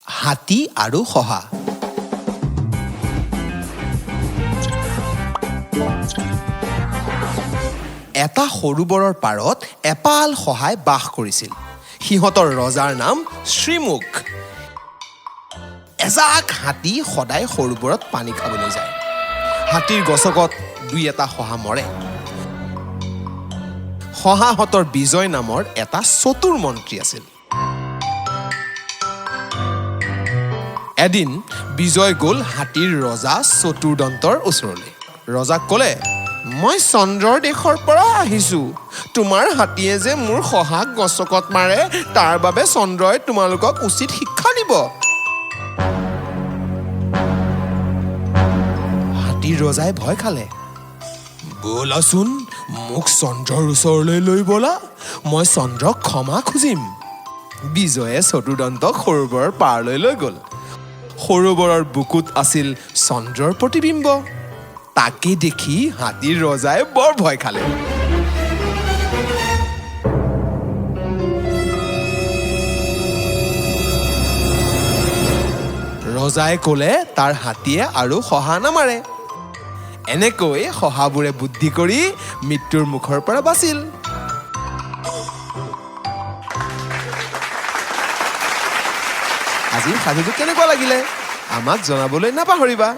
হাতী আৰু শহা। এটা সৰোবৰৰ পাৰত এপাল শহাই বাস কৰিছিল। সিহঁতৰ ৰজাৰ নাম শ্ৰীমুখ। এজাক হাতী সদায় সৰোবৰত পানী খাবলৈ যায়। হাতীৰ গছকত দুই এটা শহা মৰে। শহাহঁতৰ বিজয় নামৰ এটা চতুৰ মন্ত্ৰী আছিল। এদিন বিজয় গ'ল হাতীৰ ৰজা চতুৰ্দন্তৰ ওচৰলৈ। ৰজাক ক'লে, মই চন্দ্ৰৰ দেশৰ পৰা আহিছো। তোমাৰ হাতীয়ে যে মোৰ শহাক গছকত মাৰে, তাৰ বাবে চন্দ্ৰই তোমালোকক উচিত শিক্ষা দিব। হাতীৰ ৰজাই ভয় খালে। ব'লাচোন, মোক চন্দ্ৰৰ ওচৰলৈ লৈ ব'লা, মই চন্দ্ৰক ক্ষমা খুজিম। বিজয়ে চতুৰ্দন্তক সৰোবৰৰ পাৰলৈ লৈ গ'ল। সৰোবৰৰ বুকুত আছিল চন্দ্ৰৰ প্ৰতিবিম্ব। তাকে দেখি হাতীৰ ৰজাই বৰ ভয় খালে। ৰজাই ক'লে তাৰ হাতীয়ে আৰু শহা নামাৰে। এনেকৈ শহাবোৰে বুদ্ধি কৰি মৃত্যুৰ মুখৰ পৰা বাচিল। আজিৰ সাধুটো কেনেকুৱা লাগিলে আমাক জনাবলৈ নাপাহৰিবা।